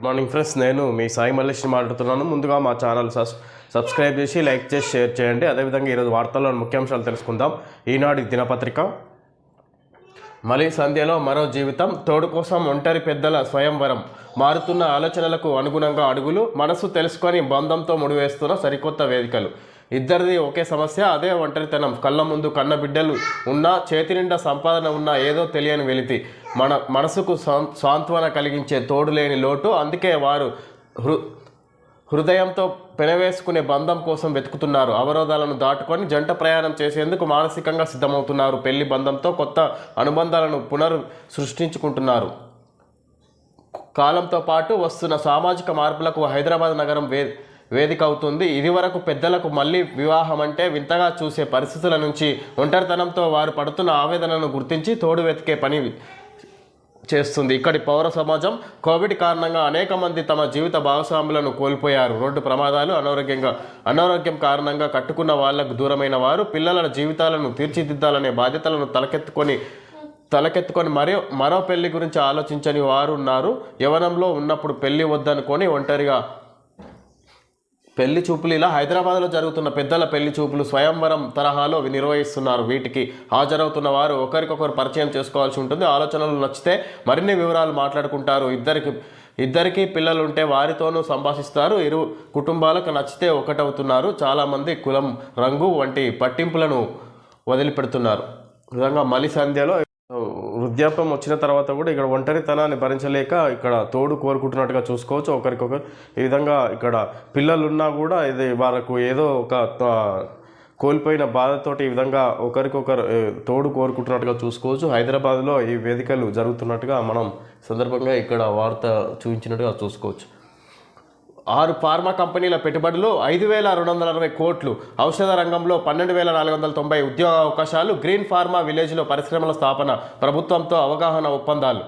Morning friends, నేను మీ సాయి మల్లేష్ని మాట్లాడుతున్నాను. ముందుగా మా ఛానల్ సబ్స్క్రైబ్ చేసి లైక్ చేసి షేర్ చేయండి. అదేవిధంగా ఈరోజు వార్తల్లోని ముఖ్యాంశాలు తెలుసుకుందాం. ఈనాటి దినపత్రిక. మలి సంధ్యలో మరో జీవితం, తోడు కోసం ఒంటరి పెద్దల స్వయంవరం, మారుతున్న ఆలోచనలకు అనుగుణంగా అడుగులు, మనసు తెలుసుకొని బంధంతో ముడివేస్తున్న సరికొత్త వేదికలు. ఇద్దరిది ఒకే సమస్య, అదే ఒంటరితనం. కళ్ళ ముందు కన్న బిడ్డలు ఉన్నా, చేతి నిండా సంపాదన ఉన్నా ఏదో తెలియని వెలితి, మనసుకు సాంత్వన కలిగించే తోడు లేని లోటు. అందుకే వారు హృదయంతో పెనవేసుకునే బంధం కోసం వెతుకుతున్నారు. అవరోధాలను దాటుకొని జంట ప్రయాణం చేసేందుకు మానసికంగా సిద్ధమవుతున్నారు. పెళ్లి బంధంతో కొత్త అనుబంధాలను సృష్టించుకుంటున్నారు. కాలంతో పాటు వస్తున్న సామాజిక మార్పులకు హైదరాబాద్ నగరం వేదిక అవుతుంది. ఇదివరకు పెద్దలకు మళ్ళీ వివాహం అంటే వింతగా చూసే పరిస్థితుల నుంచి ఒంటరితనంతో వారు పడుతున్న ఆవేదనను గుర్తించి తోడు వెతికే పని చేస్తుంది ఇక్కడి పౌర సమాజం. కోవిడ్ కారణంగా అనేక మంది తమ జీవిత భాగస్వాములను కోల్పోయారు. రోడ్డు ప్రమాదాలు, అనారోగ్యం కారణంగా కట్టుకున్న వాళ్లకు దూరమైన వారు పిల్లల జీవితాలను తీర్చిదిద్దాలనే బాధ్యతలను తలకెత్తుకొని మరో పెళ్లి గురించి ఆలోచించని వారు ఉన్నారు. యవ్వనంలో ఉన్నప్పుడు పెళ్లి వద్దనుకొని ఒంటరిగా పెళ్లి చూపులు. ఇలా హైదరాబాద్లో జరుగుతున్న పెద్దల పెళ్లి చూపులు స్వయంవరం తరహాలో నిర్వహిస్తున్నారు. వీటికి హాజరవుతున్న వారు ఒకరికొకరు పరిచయం చేసుకోవాల్సి ఉంటుంది. ఆలోచనలు నచ్చితే మరిన్ని వివరాలు మాట్లాడుకుంటారు. ఇద్దరికి పిల్లలు ఉంటే వారితోనూ సంభాషిస్తారు. ఇరు కుటుంబాలకు నచ్చితే ఒకటవుతున్నారు. చాలామంది కులం, రంగు వంటి పట్టింపులను వదిలిపెడుతున్నారు. విధంగా మలి సంధ్యలో వృద్ధాప్యం వచ్చిన తర్వాత కూడా ఇక్కడ ఒంటరితనాన్ని భరించలేక ఇక్కడ తోడు కోరుకుంటున్నట్టుగా చూసుకోవచ్చు ఒకరికొకరు. ఈ విధంగా ఇక్కడ పిల్లలున్నా కూడా ఇది వాళ్ళకు ఏదో ఒక కోల్పోయిన బాధతోటి ఈ విధంగా ఒకరికొకరు తోడు కోరుకుంటున్నట్టుగా చూసుకోవచ్చు. హైదరాబాద్లో ఈ వేదికలు జరుగుతున్నట్టుగా మనం సందర్భంగా ఇక్కడ వార్త చూపించినట్టుగా చూసుకోవచ్చు. 6 ఫార్మా కంపెనీల పెట్టుబడులు, 5,260 కోట్లు. ఔషధ రంగంలో 12,490 ఉద్యోగ అవకాశాలు. గ్రీన్ ఫార్మా విలేజ్లో పరిశ్రమల స్థాపన, ప్రభుత్వంతో అవగాహన ఒప్పందాలు.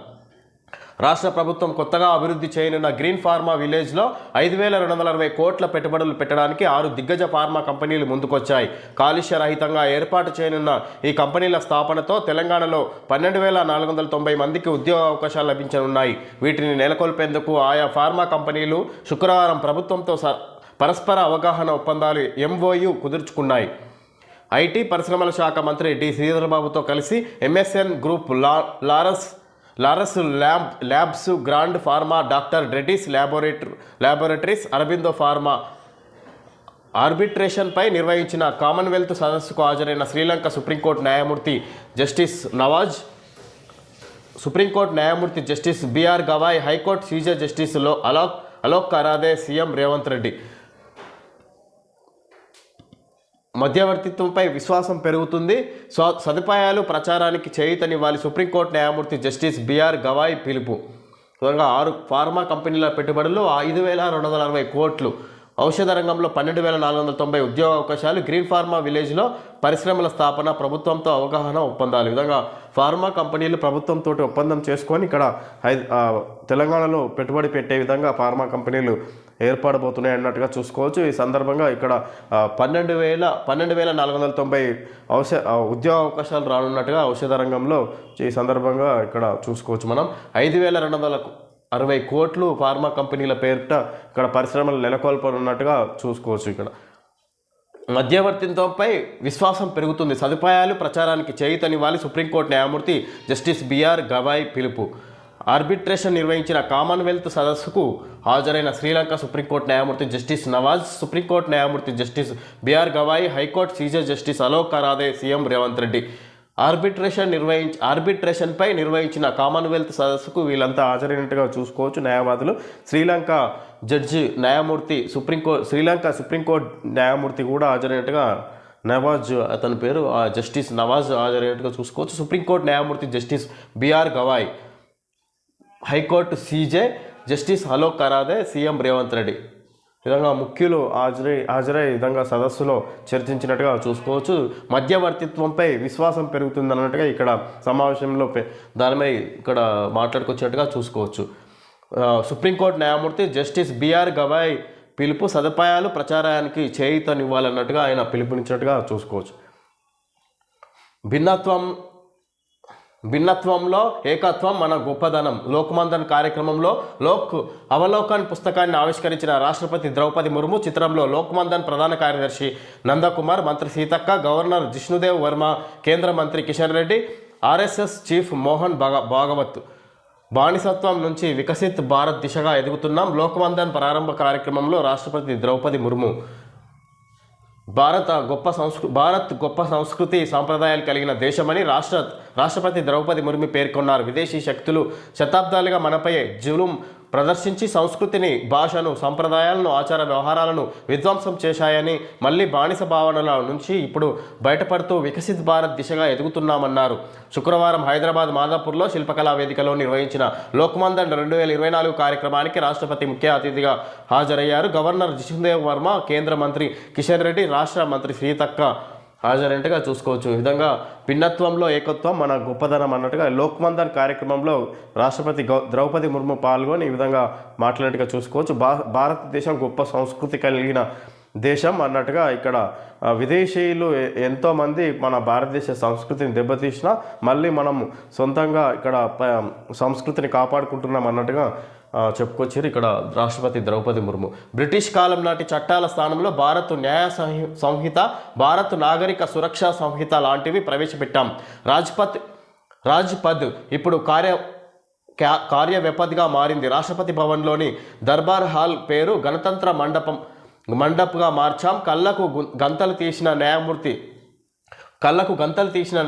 రాష్ట్ర ప్రభుత్వం కొత్తగా అభివృద్ధి చేయనున్న గ్రీన్ ఫార్మా విలేజ్లో 5,260 కోట్ల పెట్టుబడులు పెట్టడానికి 6 దిగ్గజ ఫార్మా కంపెనీలు ముందుకొచ్చాయి. కాలుష్య రహితంగా ఏర్పాటు చేయనున్న ఈ కంపెనీల స్థాపనతో తెలంగాణలో 12,490 మందికి ఉద్యోగ అవకాశాలు లభించనున్నాయి. వీటిని నెలకొల్పేందుకు ఆయా ఫార్మా కంపెనీలు శుక్రవారం ప్రభుత్వంతో పరస్పర అవగాహన ఒప్పందాలు MOU కుదుర్చుకున్నాయి. ఐటీ పరిశ్రమల శాఖ మంత్రి డి శ్రీధర్బాబుతో కలిసి MSN group, Laurus Labs, Grand Pharma, doctor Reddy's Laboratories, Aurobindo Pharma ఆర్బిట్రేషన్పై నిర్వహించిన కామన్వెల్త్ సదస్సుకు హాజరైన శ్రీలంక సుప్రీంకోర్టు న్యాయమూర్తి justice BR Gavai, high court CJ justice Alok Aradhe, CM Revanth Reddy. మధ్యవర్తిత్వంపై విశ్వాసం పెరుగుతుంది, సదుపాయాలు ప్రచారానికి చేయూతనివ్వాలి. సుప్రీంకోర్టు న్యాయమూర్తి జస్టిస్ BR గవాయ్ పిలుపు. 6 ఫార్మా కంపెనీల పెట్టుబడులు, 5,260 కోట్లు. ఔషధ రంగంలో 12,490 ఉద్యోగ అవకాశాలు. గ్రీన్ ఫార్మా విలేజ్లో పరిశ్రమల స్థాపన, ప్రభుత్వంతో అవగాహన ఒప్పందాలు. ఈ విధంగా ఫార్మా కంపెనీలు ప్రభుత్వంతో ఒప్పందం చేసుకొని ఇక్కడ తెలంగాణలో పెట్టుబడి పెట్టే విధంగా ఫార్మా కంపెనీలు ఏర్పడబోతున్నాయి అన్నట్టుగా చూసుకోవచ్చు. ఈ సందర్భంగా ఇక్కడ 12,490 ఉద్యోగ అవకాశాలు రానున్నట్టుగా ఔషధ రంగంలో ఈ సందర్భంగా ఇక్కడ చూసుకోవచ్చు. మనం 5,260 కోట్లు ఫార్మా కంపెనీల పేరిట ఇక్కడ పరిశ్రమలు నెలకొల్పనున్నట్టుగా చూసుకోవచ్చు. ఇక్కడ మధ్యవర్తిత్వంపై విశ్వాసం పెరుగుతుంది, సదుపాయాలు ప్రచారానికి చేయూతనివ్వాలి. సుప్రీంకోర్టు న్యాయమూర్తి జస్టిస్ BR గవాయ్ పిలుపు. ఆర్బిట్రేషన్ నిర్వహించిన కామన్వెల్త్ సదస్సుకు హాజరైన శ్రీలంక సుప్రీంకోర్టు న్యాయమూర్తి జస్టిస్ నవాజ్, సుప్రీంకోర్టు న్యాయమూర్తి justice BR Gavai, high court CJ justice Alok Aradhe, CM Revanth Reddy. ఆర్బిట్రేషన్పై నిర్వహించిన కామన్వెల్త్ సదస్సుకు వీళ్ళంతా హాజరైనట్టుగా చూసుకోవచ్చు న్యాయవాదులు. శ్రీలంక జడ్జి న్యాయమూర్తి, శ్రీలంక సుప్రీంకోర్టు న్యాయమూర్తి కూడా హాజరైనట్టుగా, నవాజ్ అతని పేరు, జస్టిస్ నవాజ్ హాజరైనట్టుగా చూసుకోవచ్చు. సుప్రీంకోర్టు న్యాయమూర్తి justice BR Gavai, high court CJ justice Alok Aradhe, CM Revanth Reddy. విధంగా ముఖ్యులు హాజరై విధంగా సదస్సులో చర్చించినట్టుగా చూసుకోవచ్చు. మధ్యవర్తిత్వంపై విశ్వాసం పెరుగుతుందన్నట్టుగా ఇక్కడ సమావేశంలో దానిపై ఇక్కడ మాట్లాడుకొచ్చినట్టుగా చూసుకోవచ్చు. సుప్రీంకోర్టు న్యాయమూర్తి జస్టిస్ BR గవాయ్ పిలుపు, సదుపాయాలు ప్రచారానికి చేయూతనివ్వాలన్నట్టుగా ఆయన పిలుపునిచ్చినట్టుగా చూసుకోవచ్చు. భిన్నత్వంలో ఏకత్వం మన గొప్పదనం లోక్మందన్ కార్యక్రమంలో లోక్ అవలోకన్ పుస్తకాన్ని ఆవిష్కరించిన రాష్ట్రపతి ద్రౌపది ముర్ము చిత్రంలో లోక్మందన్ ప్రధాన కార్యదర్శి నందకుమార్, మంత్రి సీతక్క, గవర్నర్ జిష్ణుదేవ్ వర్మ, కేంద్ర మంత్రి కిషన్ రెడ్డి, ఆర్ఎస్ఎస్ చీఫ్ మోహన్ భాగవత్. బానిసత్వం నుంచి వికసిత్ భారత్ దిశగా ఎదుగుతున్నాం. లోక్మందన్ ప్రారంభ కార్యక్రమంలో రాష్ట్రపతి ద్రౌపది ముర్ము భారత్ గొప్ప సంస్కృతి సాంప్రదాయాలు కలిగిన దేశమని రాష్ట్రపతి ద్రౌపది ముర్ము పేర్కొన్నారు. విదేశీ శక్తులు శతాబ్దాలుగా మనపై జులుం ప్రదర్శించి సంస్కృతిని, భాషను, సంప్రదాయాలను, ఆచార వ్యవహారాలను విధ్వంసం చేశాయని, మళ్ళీ బానిస భావనల నుంచి ఇప్పుడు బయటపడుతూ వికసిత్ భారత్ దిశగా ఎదుగుతున్నామన్నారు. శుక్రవారం హైదరాబాద్ మాదాపూర్లో శిల్పకళా వేదికలో నిర్వహించిన లోక్మందన్ 2024 కార్యక్రమానికి రాష్ట్రపతి ముఖ్య అతిథిగా హాజరయ్యారు. గవర్నర్ జిష్ణుదేవ్ వర్మ, కేంద్ర మంత్రి కిషన్ రెడ్డి, రాష్ట్ర మంత్రి సీతక్క హాజరైనట్టుగా చూసుకోవచ్చు. ఈ విధంగా భిన్నత్వంలో ఏకత్వం మన గొప్పదనం అన్నట్టుగా లోక్మందన్ కార్యక్రమంలో రాష్ట్రపతి ద్రౌపది ముర్ము పాల్గొని ఈ విధంగా మాట్లాడినట్టుగా చూసుకోవచ్చు. భారతదేశం గొప్ప సంస్కృతి కలిగిన దేశం అన్నట్టుగా ఇక్కడ విదేశీయులు ఎంతోమంది మన భారతదేశ సంస్కృతిని దెబ్బతీసినా మళ్ళీ మనం సొంతంగా ఇక్కడ సంస్కృతిని కాపాడుకుంటున్నాం అన్నట్టుగా చెప్పుకొచ్చారు ఇక్కడ రాష్ట్రపతి ద్రౌపది ముర్ము. బ్రిటిష్ కాలం నాటి చట్టాల స్థానంలో భారత్ న్యాయ సంహిత, భారత్ నాగరిక సురక్షా సంహిత లాంటివి ప్రవేశపెట్టాం. రాజ్పథ్ ఇప్పుడు కార్యవ్యపథిగా మారింది. రాష్ట్రపతి భవన్లోని దర్బార్ హాల్ పేరు గణతంత్ర మండప్గా మార్చాం. కళ్ళకు గంతలు తీసిన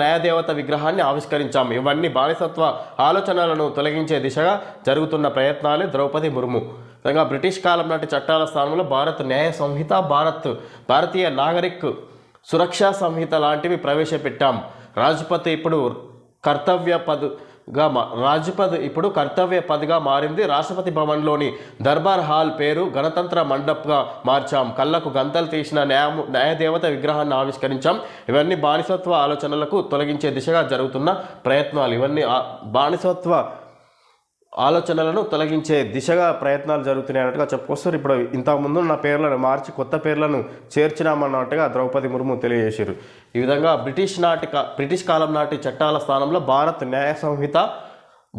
న్యాయదేవత విగ్రహాన్ని ఆవిష్కరించాం. ఇవన్నీ బానిసత్వ ఆలోచనలను తొలగించే దిశగా జరుగుతున్న ప్రయత్నాలు. ద్రౌపది ముర్ము విధంగా బ్రిటిష్ కాలం నాటి చట్టాల స్థానంలో భారత్ న్యాయ సంహిత, భారతీయ నాగరిక్ సురక్షా సంహిత లాంటివి ప్రవేశపెట్టాం. రాజ్పథ్ ఇప్పుడు కర్తవ్య పథ్గా మారింది. రాష్ట్రపతి భవన్లోని దర్బార్ హాల్ పేరు గణతంత్ర మండప్గా మార్చాం. కళ్ళకు గంతలు తీసిన న్యాయదేవత విగ్రహాన్ని ఆవిష్కరించాం. ఇవన్నీ బానిసత్వ ఆలోచనలకు తొలగించే దిశగా జరుగుతున్న ప్రయత్నాలు. ఇవన్నీ బానిసత్వ ఆలోచనలను తొలగించే దిశగా ప్రయత్నాలు జరుగుతున్నాయి అన్నట్టుగా చెప్పుకొస్తారు. ఇప్పుడు ఇంతకుముందు ఉన్న పేర్లను మార్చి కొత్త పేర్లను చేర్చినామన్నట్టుగా ద్రౌపది ముర్ము తెలియజేశారు. ఈ విధంగా బ్రిటిష్ కాలం నాటి చట్టాల స్థానంలో భారత్ న్యాయ సంహిత,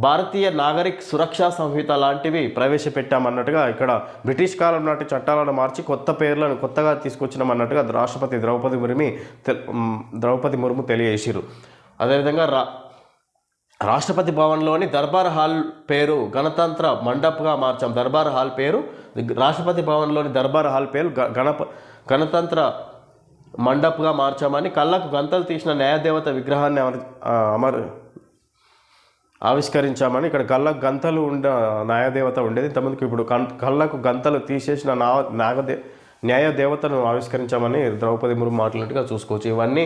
భారతీయ నాగరిక్ సురక్షా సంహిత లాంటివి ప్రవేశపెట్టామన్నట్టుగా ఇక్కడ బ్రిటిష్ కాలం నాటి చట్టాలను మార్చి కొత్త పేర్లను కొత్తగా తీసుకొచ్చినామన్నట్టుగా రాష్ట్రపతి ద్రౌపది ముర్ము తెలియజేశారు. అదేవిధంగా రాష్ట్రపతి భవన్లోని దర్బార్ హాల్ పేరు గణతంత్ర మండప్గా మార్చాం. దర్బార్ హాల్ పేరు రాష్ట్రపతి భవన్లోని దర్బార్ హాల్ పేరు గణతంత్ర మండప్గా మార్చామని, కళ్ళకు గంతలు తీసిన న్యాయదేవత విగ్రహాన్ని ఆవిష్కరించామని. ఇక్కడ కళ్ళకు గంతలు న్యాయదేవత ఉండేది ఇంతమందికి, ఇప్పుడు కళ్ళకు గంతలు తీసేసిన న్యాయదేవతను ఆవిష్కరించామని ద్రౌపది ముర్ము మాట్లాడినట్టుగా చూసుకోవచ్చు. ఇవన్నీ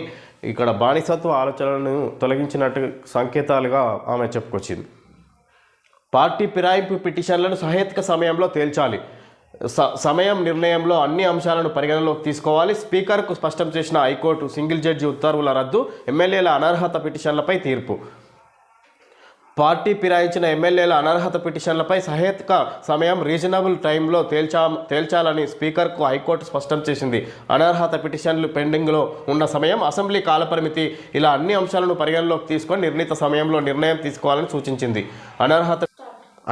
ఇక్కడ బానిసత్వ ఆలోచనలను తొలగించినట్టు సంకేతాలుగా ఆమె చెప్పుకొచ్చింది. పార్టీ ఫిరాయింపు పిటిషన్లను సహేతుక సమయంలో తేల్చాలి. సమయం నిర్ణయంలో అన్ని అంశాలను పరిగణలోకి తీసుకోవాలి. స్పీకర్కు స్పష్టం చేసిన హైకోర్టు. సింగిల్ జడ్జి ఉత్తర్వుల రద్దు, ఎమ్మెల్యేల అనర్హత పిటిషన్లపై తీర్పు. పార్టీ ఫిరాయించిన ఎమ్మెల్యేల అనర్హత పిటిషన్లపై సహేతుక సమయం రీజనబుల్ టైంలో తేల్చాలని స్పీకర్కు హైకోర్టు స్పష్టం చేసింది. అనర్హత పిటిషన్లు పెండింగ్లో ఉన్న సమయం, అసెంబ్లీ కాలపరిమితి, ఇలా అన్ని అంశాలను పరిగణలోకి తీసుకొని నిర్ణీత సమయంలో నిర్ణయం తీసుకోవాలని సూచించింది.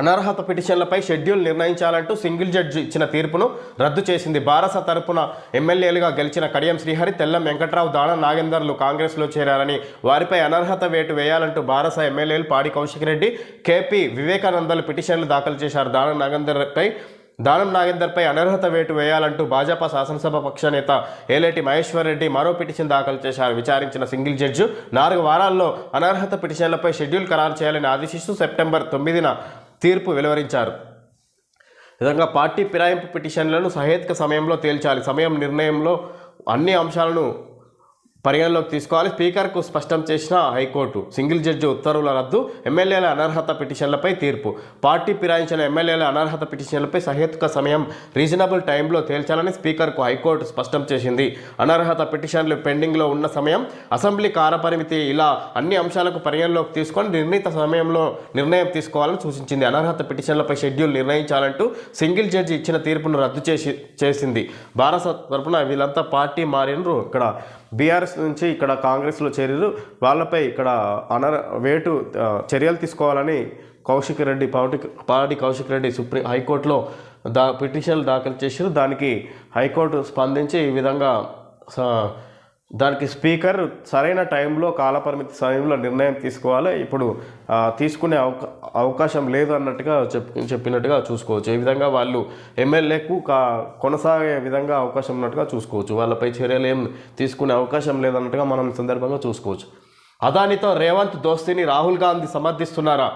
అనర్హత పిటిషన్లపై షెడ్యూల్ నిర్ణయించాలంటూ సింగిల్ జడ్జి ఇచ్చిన తీర్పును రద్దు చేసింది. బారస తరపున ఎమ్మెల్యేలుగా గెలిచిన కడియం శ్రీహరి, తెల్లం వెంకట్రావు, దానం నాగేందర్లు కాంగ్రెస్లో చేరారని, వారిపై అనర్హత వేటు వేయాలంటూ బారస ఎమ్మెల్యేలు పాడి కౌశిక్ రెడ్డి, కేపీ వివేకానందలు పిటిషన్లు దాఖలు చేశారు. దానం నాగేందర్పై అనర్హత వేటు వేయాలంటూ భాజపా శాసనసభ పక్ష నేత ఏలేటి మహేశ్వర్ రెడ్డి మరో పిటిషన్ దాఖలు చేశారు. విచారించిన సింగిల్ జడ్జి 4 వారాల్లో అనర్హత పిటిషన్లపై షెడ్యూల్ ఖరారు చేయాలని ఆదేశిస్తూ సెప్టెంబర్ 9న తీర్పు వెలువరించారు. విధంగా పార్టీ ఫిరాయింపు పిటిషన్లను సహేతుక సమయంలో తేల్చాలి. సమయం నిర్ణయంలో అన్ని అంశాలను పరిగణలోకి తీసుకోవాలి. స్పీకర్కు స్పష్టం చేసిన హైకోర్టు. సింగిల్ జడ్జి ఉత్తర్వుల రద్దు, ఎమ్మెల్యేల అనర్హత పిటిషన్లపై తీర్పు. పార్టీ ఫిరాయించిన ఎమ్మెల్యేల అనర్హత పిటిషన్లపై సహేతుక సమయం రీజనబుల్ టైంలో తేల్చాలని స్పీకర్కు హైకోర్టు స్పష్టం చేసింది. అనర్హత పిటిషన్లు పెండింగ్లో ఉన్న సమయం, అసెంబ్లీ కాలపరిమితి, ఇలా అన్ని అంశాలకు పరిగణలోకి తీసుకొని నిర్ణీత సమయంలో నిర్ణయం తీసుకోవాలని సూచించింది. అనర్హత పిటిషన్లపై షెడ్యూల్ నిర్ణయించాలంటూ సింగిల్ జడ్జి ఇచ్చిన తీర్పును రద్దు చేసింది. భారత తరపున వీళ్ళంతా పార్టీ మారినరు. ఇక్కడ బీఆర్ఎస్ నుంచి ఇక్కడ కాంగ్రెస్లో చేరారు. వాళ్ళపై ఇక్కడ చర్యలు తీసుకోవాలని పాడి కౌశిక్ రెడ్డి హైకోర్టులో పిటిషన్లు దాఖలు చేశారు. దానికి హైకోర్టు స్పందించి ఈ విధంగా దానికి స్పీకర్ సరైన టైంలో కాలపరిమితి సమయంలో నిర్ణయం తీసుకోవాలి, ఇప్పుడు తీసుకునే అవకాశం లేదు అన్నట్టుగా చెప్పినట్టుగా చూసుకోవచ్చు. ఈ విధంగా వాళ్ళు ఎమ్మెల్యేకు కొనసాగే విధంగా అవకాశం ఉన్నట్టుగా చూసుకోవచ్చు. వాళ్ళపై చర్యలు ఏం తీసుకునే అవకాశం లేదన్నట్టుగా మనం సందర్భంగా చూసుకోవచ్చు. అదానితో రేవంత్ దోస్తీని రాహుల్ గాంధీ సమర్థిస్తున్నారా?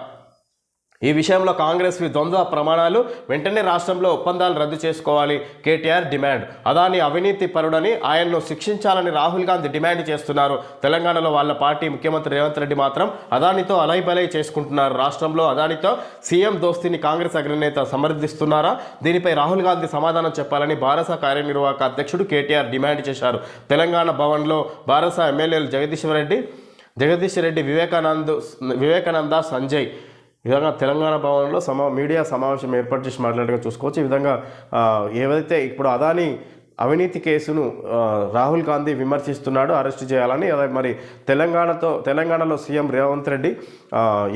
ఈ విషయంలో కాంగ్రెస్ ద్వంద్వ ప్రమాణాలు, వెంటనే రాష్ట్రంలో ఒప్పందాలు రద్దు చేసుకోవాలి కేటీఆర్ డిమాండ్. అదాని అవినీతి పరుడని ఆయన్ను శిక్షించాలని రాహుల్ గాంధీ డిమాండ్ చేస్తున్నారు. తెలంగాణలో వాళ్ళ పార్టీ ముఖ్యమంత్రి రేవంత్ రెడ్డి మాత్రం అదానితో అలైబలై చేసుకుంటున్నారు. రాష్ట్రంలో అదానితో సీఎం దోస్తీని కాంగ్రెస్ అగ్రనేత సమర్థిస్తున్నారా? దీనిపై రాహుల్ గాంధీ సమాధానం చెప్పాలని భారస కార్యనిర్వాహక అధ్యక్షుడు కేటీఆర్ డిమాండ్ చేశారు. తెలంగాణ భవన్లో భారస ఎమ్మెల్యేలు జగదీష్ రెడ్డి, వివేకానంద, సంజయ్ ఈ విధంగా తెలంగాణ భవన్లో మీడియా సమావేశం ఏర్పాటు చేసి మాట్లాడగా చూసుకోవచ్చు. ఈ విధంగా ఏవైతే ఇప్పుడు అదాని అవినీతి కేసును రాహుల్ గాంధీ విమర్శిస్తున్నాడు, అరెస్ట్ చేయాలని. అదే మరి తెలంగాణలో సీఎం రేవంత్ రెడ్డి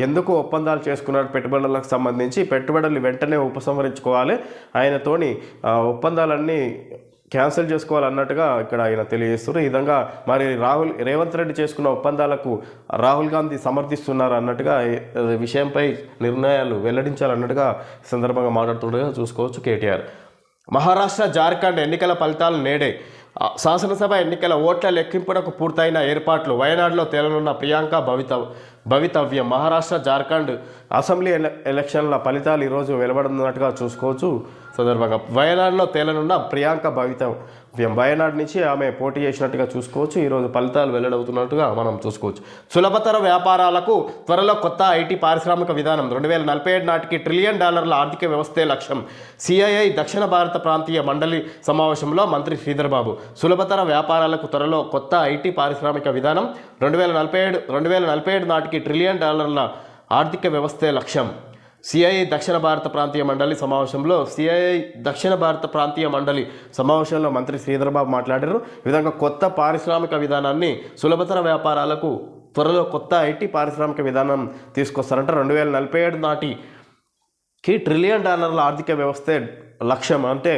ఎందుకు ఒప్పందాలు చేసుకున్నాడు పెట్టుబడులకు సంబంధించి, పెట్టుబడులు వెంటనే ఉపసంహరించుకోవాలి, ఆయనతోని ఒప్పందాలన్నీ క్యాన్సిల్ చేసుకోవాలన్నట్టుగా ఇక్కడ ఆయన తెలియజేస్తున్నారు. ఈ విధంగా మరి రేవంత్ రెడ్డి చేసుకున్న ఒప్పందాలకు రాహుల్ గాంధీ సమర్థిస్తున్నారు అన్నట్టుగా విషయంపై నిర్ణయాలు వెల్లడించాలన్నట్టుగా ఈ సందర్భంగా మాట్లాడుతుండగా చూసుకోవచ్చు కేటీఆర్. మహారాష్ట్ర, జార్ఖండ్ ఎన్నికల ఫలితాలు నేడే. శాసనసభ ఎన్నికల ఓట్ల లెక్కింపునకు పూర్తయిన ఏర్పాట్లు. వయనాడులో తేలనున్న ప్రియాంక భవితవ్యం. మహారాష్ట్ర, జార్ఖండ్ అసెంబ్లీ ఎలక్షన్ల ఫలితాలు ఈరోజు వెలువడుతున్నట్టుగా చూసుకోవచ్చు. సందర్భంగా వయనాడులో తేలనున్న ప్రియాంక భవితవ్యం. వయనాడు నుంచి ఆమె పోటీ చేసినట్టుగా చూసుకోవచ్చు. ఈరోజు ఫలితాలు వెల్లడవుతున్నట్టుగా మనం చూసుకోవచ్చు. సులభతర వ్యాపారాలకు త్వరలో కొత్త ఐటీ పారిశ్రామిక విధానం. 2047 నాటికి $1 ట్రిలియన్ ఆర్థిక వ్యవస్థే లక్ష్యం. సిఐఐ దక్షిణ భారత ప్రాంతీయ మండలి సమావేశంలో మంత్రి శ్రీధర్ బాబు. సులభతర వ్యాపారాలకు త్వరలో కొత్త ఐటీ పారిశ్రామిక విధానం. 2047 నాటికి $1 ట్రిలియన్ ఆర్థిక వ్యవస్థే లక్ష్యం. సిఐఐ దక్షిణ భారత ప్రాంతీయ మండలి సమావేశంలో మంత్రి శ్రీధర్ బాబు మాట్లాడారు. ఈ విధంగా కొత్త పారిశ్రామిక విధానాన్ని, సులభతర వ్యాపారాలకు త్వరలో కొత్త ఐటీ పారిశ్రామిక విధానం తీసుకొస్తారంట. 2047 నాటికి $1 ట్రిలియన్ ఆర్థిక వ్యవస్థే లక్ష్యం. అంటే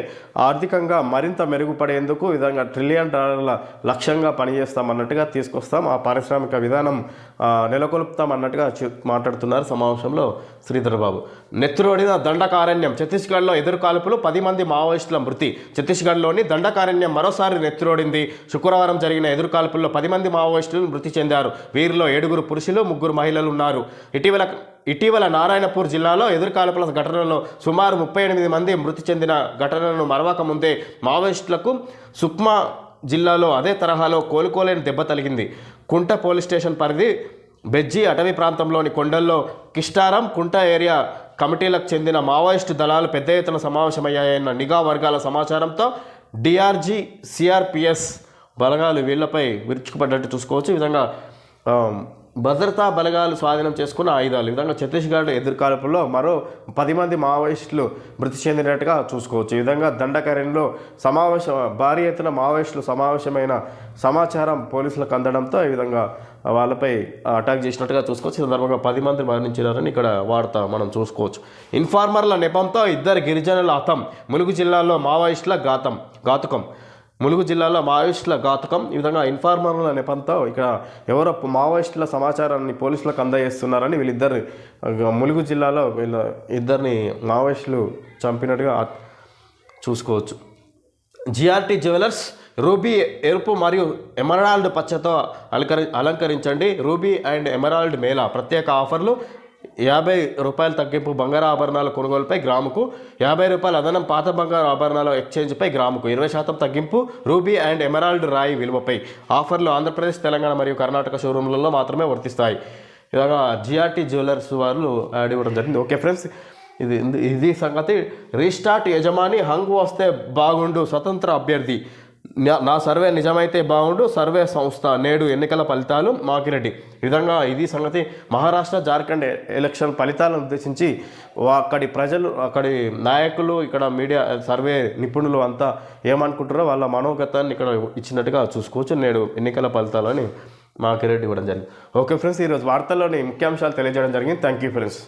ఆర్థికంగా మరింత మెరుగుపడేందుకు విధంగా $1 ట్రిలియన్ లక్ష్యంగా పనిచేస్తామన్నట్టుగా తీసుకొస్తాం, ఆ పారిశ్రామిక విధానం నెలకొల్పుతాం అన్నట్టుగా మాట్లాడుతున్నారు సమావేశంలో శ్రీధర్ బాబు. నెత్తురోడిన దండకారణ్యం. ఛత్తీస్గఢ్లో ఎదురుకాల్పులు, 10 మంది మావోయిస్టుల మృతి. ఛత్తీస్గఢ్లోని దండకారణ్యం మరోసారి నెత్తురోడింది. శుక్రవారం జరిగిన ఎదురుకాల్పుల్లో 10 మంది మావోయిస్టులు మృతి చెందారు. వీరిలో 7 పురుషులు, 3 మహిళలు ఉన్నారు. ఇటీవల నారాయణపూర్ జిల్లాలో ఎదురుకాల్పుల ఘటనలో సుమారు 38 మంది మృతి చెందిన ఘటనను మరవక ముందే మావోయిస్టులకు సుక్మా జిల్లాలో అదే తరహాలో కోలుకోలేని దెబ్బ తగిలింది. కుంట పోలీస్ స్టేషన్ పరిధి బెజ్జీ అటవీ ప్రాంతంలోని కొండల్లో కిస్టారం, కుంట ఏరియా కమిటీలకు చెందిన మావోయిస్టు దళాలు పెద్ద ఎత్తున సమావేశమయ్యాయన్న నిఘా వర్గాల సమాచారంతో డిఆర్జీ, సిఆర్పిఎస్ బలగాలు వీళ్లపై విరుచుకుపడ్డట్టు చూసుకోవచ్చు. ఈ విధంగా భద్రతా బలగాలు స్వాధీనం చేసుకున్న ఆయుధాలు. ఈ విధంగా ఛత్తీస్గఢ్ ఎదురుకాల్పుల్లో మరో 10 మంది మావోయిస్టులు మృతి చెందినట్టుగా చూసుకోవచ్చు. ఈ విధంగా దండకారణ్యంలో భారీ ఎత్తున మావోయిస్టులు సమావేశమైన సమాచారం పోలీసులకు అందడంతో ఈ విధంగా వాళ్ళపై అటాక్ చేసినట్టుగా చూసుకోవచ్చు. ఈ సందర్భంగా 10 మంది మరణించారని ఇక్కడ వార్త మనం చూసుకోవచ్చు. ఇన్ఫార్మర్ల నెపంతో 2 గిరిజనుల హతం. ములుగు జిల్లాలో మావోయిస్టుల ఘాతుకం. ఈ విధంగా ఇన్ఫార్మర్ల నెపంతో ఇక్కడ ఎవరో మావోయిస్టుల సమాచారాన్ని పోలీసులకు అందజేస్తున్నారని ములుగు జిల్లాలో ఇద్దరిని మావోయిస్టులు చంపినట్టుగా చూసుకోవచ్చు. జిఆర్టీ జ్యువెలర్స్ రూబీ ఎరుపు మరియు ఎమరాల్డ్ పచ్చతో అలంకరించండి. రూబీ అండ్ ఎమరాల్డ్ మేళా ప్రత్యేక ఆఫర్లు. ₹50 తగ్గింపు బంగారు ఆభరణాల కొనుగోలుపై గ్రాముకు, ₹50 అదనం పాత బంగారు ఆభరణాల ఎక్స్చేంజ్పై గ్రాముకు, 20% తగ్గింపు రూబీ అండ్ ఎమరాల్డ్ రాయి విలువపై. ఆఫర్లు ఆంధ్రప్రదేశ్, తెలంగాణ మరియు కర్ణాటక షోరూంలలో మాత్రమే వర్తిస్తాయి. ఇలాగా జిఆర్టీ జ్యువెలర్స్ వాళ్ళు యాడ్ ఇవ్వడం జరిగింది. ఓకే ఫ్రెండ్స్, ఇది సంగతి. రీస్టార్ట్ యజమాని హంగు వస్తే బాగుండు. స్వతంత్ర అభ్యర్థి నా సర్వే నిజమైతే బాగుండు, సర్వే సంస్థ నేడు ఎన్నికల ఫలితాలు మాకిరెడ్డి. ఈ విధంగా ఇది సంగతి. మహారాష్ట్ర జార్ఖండ్ ఎలక్షన్ ఫలితాలను ఉద్దేశించి అక్కడి ప్రజలు, అక్కడి నాయకులు, ఇక్కడ మీడియా సర్వే నిపుణులు అంతా ఏమనుకుంటారో వాళ్ళ మనోగతాన్ని ఇక్కడ ఇచ్చినట్టుగా చూసుకోవచ్చు. నేడు ఎన్నికల ఫలితాలని మాకిరెడ్డి ఇవ్వడం జరిగింది. ఓకే ఫ్రెండ్స్, ఈరోజు వార్తల్లోని ముఖ్యాంశాలు తెలియజేయడం జరిగింది. Thank you friends.